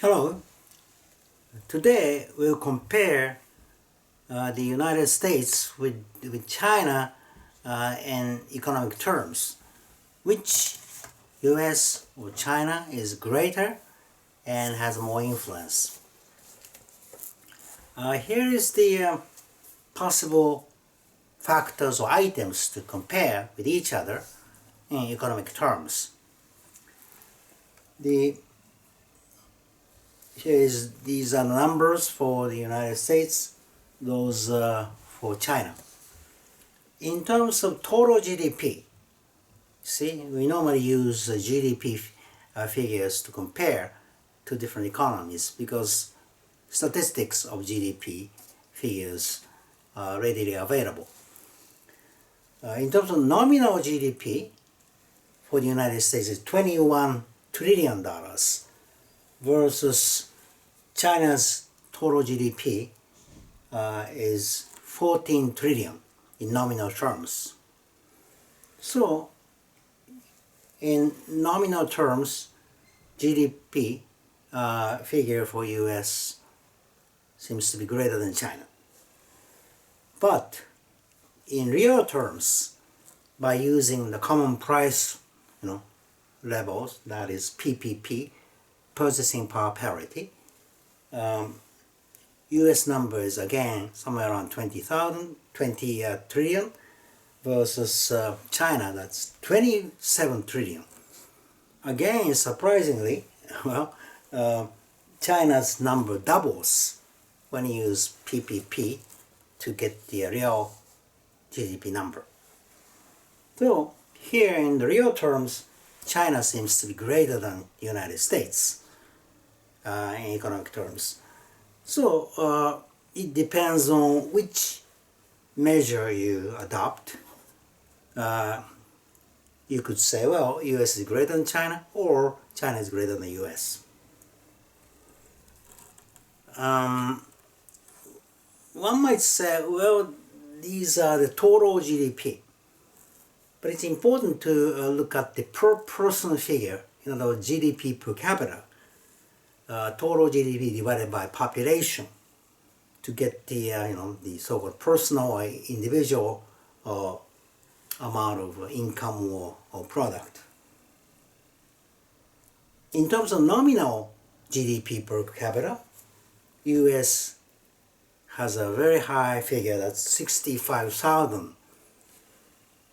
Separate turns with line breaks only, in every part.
Hello. Today we'll compare the United States with China in economic terms. Which US or China is greater and has more influence? Here is the possible factors or items to compare with each other in economic terms. These are numbers for the United States, those for China. In terms of total GDP, see, we normally use GDP figures to compare to different economies because statistics of GDP figures are readily available. In terms of nominal GDP for the United States is $21 trillion versus China's total GDP is 14 trillion in nominal terms. So, in nominal terms, GDP figure for US seems to be greater than China. But in real terms, by using the common price, levels, that is PPP, purchasing power parity, US number is again somewhere around 20 trillion versus China, that's 27 trillion. Again, surprisingly, China's number doubles when you use PPP to get the real GDP number. So here in the real terms, China seems to be greater than the United States in economic terms. So it depends on which measure you adopt. You could say, well, US is greater than China, or China is greater than US. One might say, well, these are the total GDP. But it's important to look at the per person figure, in other words, GDP per capita, total GDP divided by population, to get the the so-called personal or individual amount of income or product. In terms of nominal GDP per capita, US has a very high figure, that's 65,000.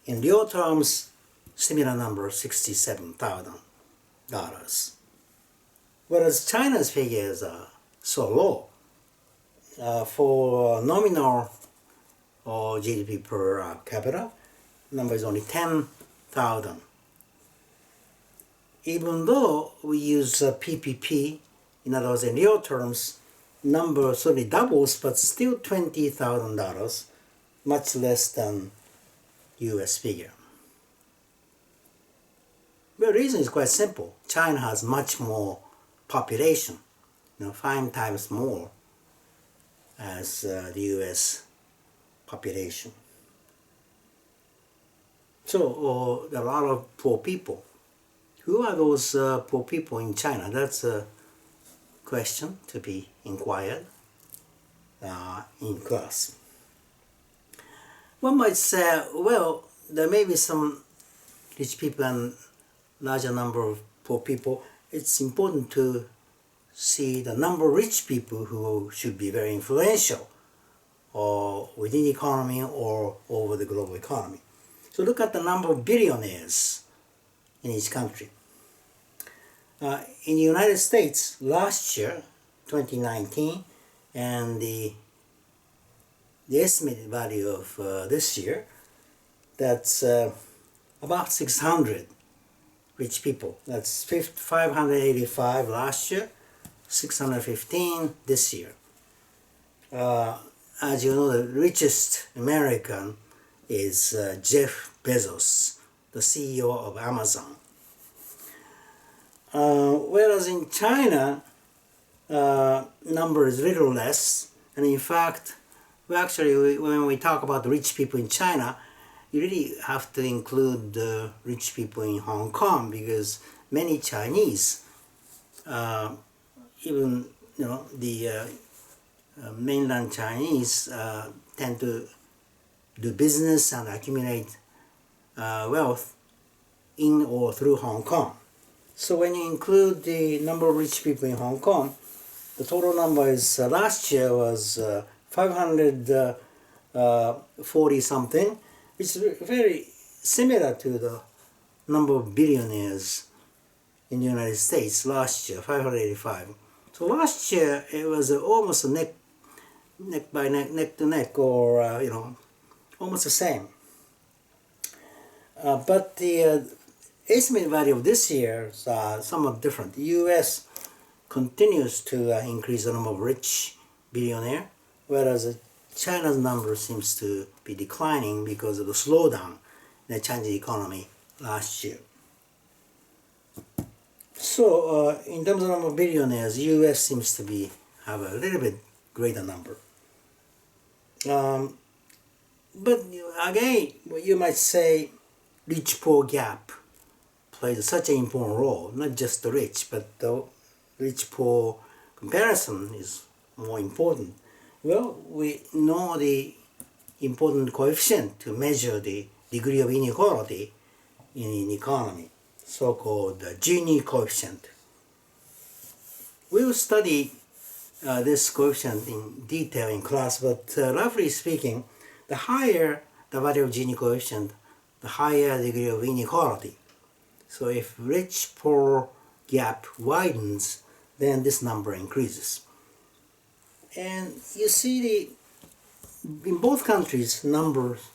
In real terms, similar number, $67,000. Whereas China's figures are so low. For nominal GDP per capita, number is only 10,000. Even though we use PPP, in other words, in real terms, number certainly doubles, but still $20,000, much less than US figure. The reason is quite simple. China has much more population, 5 times more as the US population. So there are a lot of poor people. Who are those poor people in China? That's a question to be inquired in class. One might say, well, there may be some rich people and larger number of poor people. It's important to see the number of rich people who should be very influential or within the economy or over the global economy. So look at the number of billionaires in each country. In the United States, last year, 2019, and the estimated value of this year, that's about 600 rich people. That's 585 last year, 615 this year. As you know, the richest American is Jeff Bezos, the CEO of Amazon. Whereas in China, number is little less, and in fact, when we talk about the rich people in China, you really have to include the rich people in Hong Kong, because many Chinese even the mainland Chinese tend to do business and accumulate wealth in or through Hong Kong. So when you include the number of rich people in Hong Kong, the total number is last year was 540 something, which is very similar to the number of billionaires in the United States last year, 585. So last year it was almost neck to neck, or almost the same. But the estimate value of this year is somewhat different. The U.S. continues to increase the number of rich billionaires, whereas China's number seems to be declining because of the slowdown in the Chinese economy last year. So in terms of number of billionaires, U.S. seems to have a little bit greater number. But again, you might say rich-poor gap plays such an important role. Not just the rich, but the rich-poor comparison is more important. Well, we know the important coefficient to measure the degree of inequality in an economy, so-called Gini coefficient. We will study this coefficient in detail in class, but roughly speaking, the higher the value of Gini coefficient, the higher degree of inequality. So if rich-poor gap widens, then this number increases. And you see in both countries, numbers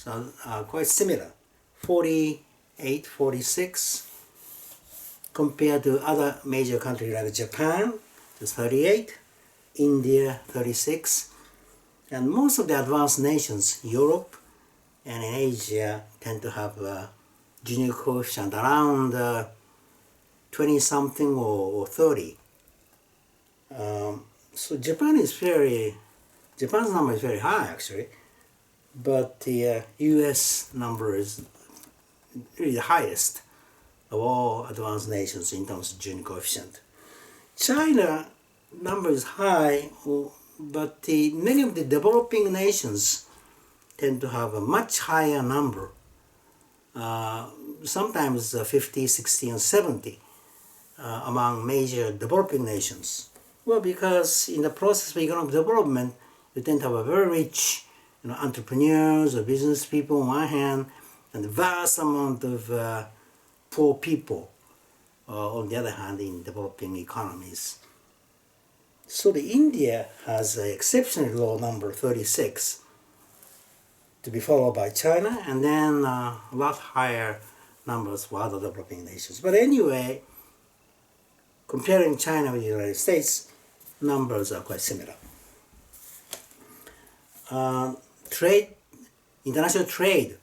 are quite similar, 48, 46, compared to other major countries like Japan, it's 38, India, 36, and most of the advanced nations, Europe and in Asia, tend to have a Gini coefficient around 20-something or 30. So Japan's number is very high actually, but the US number is really the highest of all advanced nations in terms of Gini coefficient. China number is high, but many of the developing nations tend to have a much higher number, sometimes 50, 60, and 70 among major developing nations. Well, because in the process of economic development, you tend to have a very rich entrepreneurs or business people on one hand, and a vast amount of poor people on the other hand in developing economies. So the India has an exceptionally low number, 36, to be followed by China, and then a lot higher numbers for other developing nations. But anyway, comparing China with the United States, numbers are quite similar. International trade.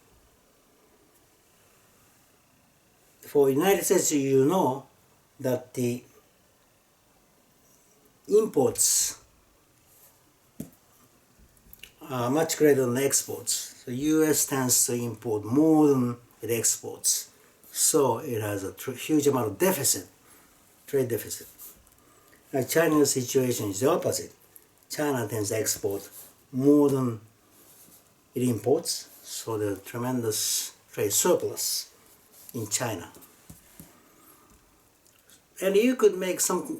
For the United States, you know that the imports are much greater than exports. The U.S. tends to import more than it exports. So it has a huge amount of deficit, trade deficit. Now China's situation is the opposite. China tends to export more than it imports, so there's a tremendous trade surplus in China. And you could make some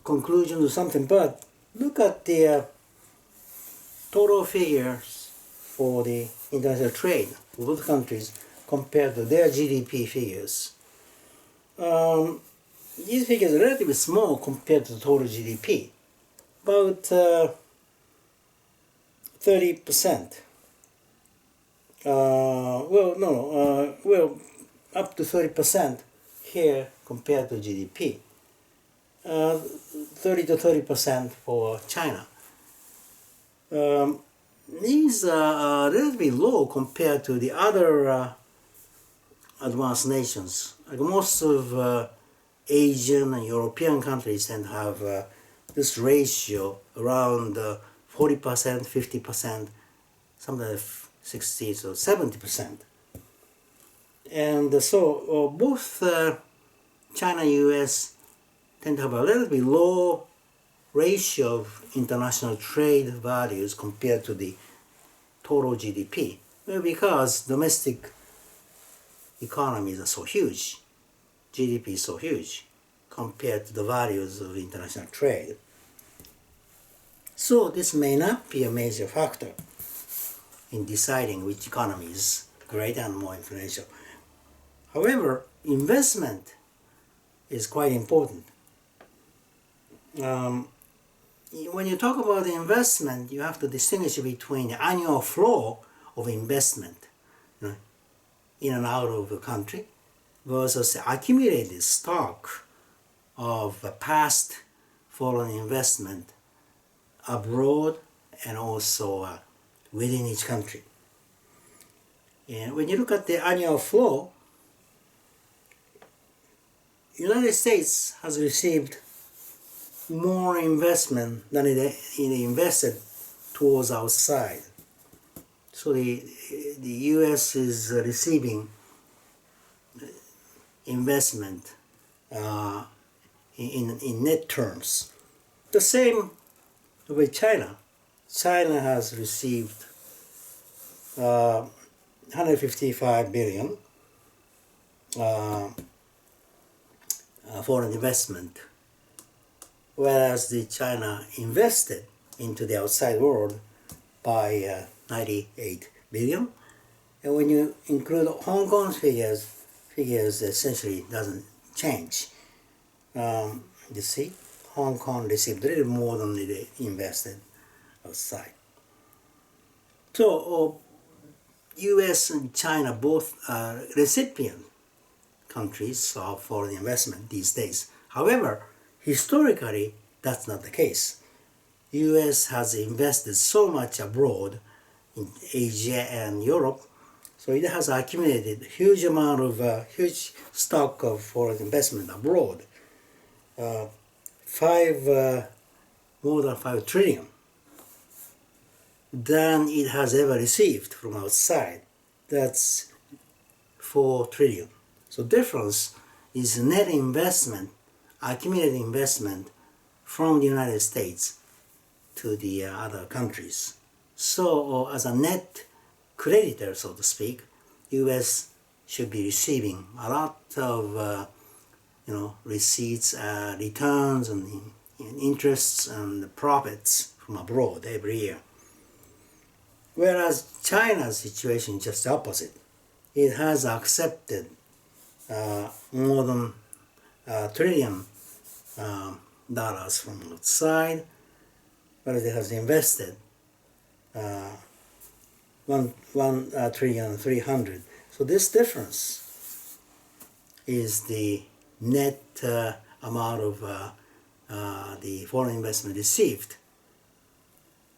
conclusion or something, but look at the total figures for the international trade for both countries compared to their GDP figures. These figures are relatively small compared to the total GDP, about 30%. Up to 30% here compared to GDP. 30 to 30% for China. These are relatively low compared to the other advanced nations. Like most of Asian and European countries tend to have this ratio around 40%, 50%, sometimes 60 to 70%. And so both China and US tend to have a little bit low ratio of international trade values compared to the total GDP. Well, because domestic economies are so huge, GDP is so huge compared to the values of international trade. So this may not be a major factor in deciding which economy is greater and more influential. However, investment is quite important. When you talk about investment, you have to distinguish between the annual flow of investment, you know, in and out of the country versus the accumulated stock of past foreign investment abroad and also within each country. And when you look at the annual flow, United States has received more investment than it invested towards outside. So the U.S. is receiving investment in net terms. The same with China. China has received 155 billion foreign investment, whereas the China invested into the outside world by 98 billion. And when you include Hong Kong's figures essentially doesn't change. You see, Hong Kong received a little more than they invested outside. So US and China both are recipient countries of foreign investment these days. However, historically, that's not the case. US has invested so much abroad in Asia and Europe, so it has accumulated a huge amount of huge stock of foreign investment abroad, more than 5 trillion than it has ever received from outside. That's 4 trillion. So difference is net investment, accumulated investment from the United States to the other countries. So as a net creditor, so to speak, U.S. should be receiving a lot of receipts, returns, and interests and profits from abroad every year. Whereas China's situation is just the opposite. It has accepted more than $1 trillion from outside, whereas it has invested 1.3 trillion. So this difference is the net amount of the foreign investment received.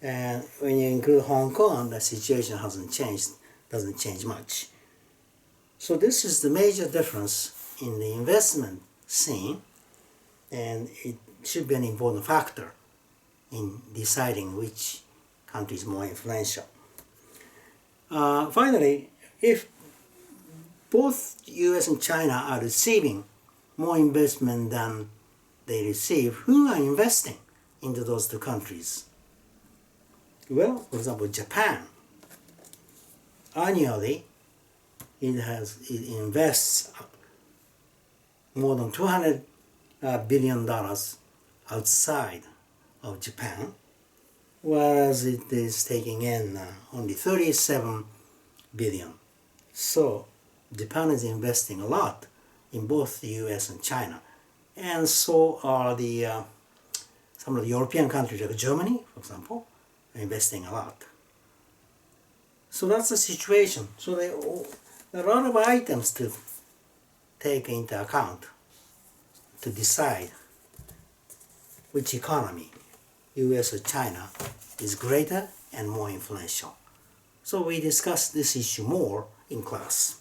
And when you include Hong Kong, the situation doesn't change much. So this is the major difference in the investment scene, and it should be an important factor in deciding which country is more influential. Finally, if both US and China are receiving more investment than they receive, who are investing into those two countries? Well, for example, Japan. Annually, it invests more than $200 billion outside of Japan, whereas it is taking in only 37 billion. So Japan is investing a lot in both the US and China, and so are some of the European countries like Germany, for example, are investing a lot. So that's the situation. So there are a lot of items to take into account to decide which economy, US or China, is greater and more influential. So we discussed this issue more in class.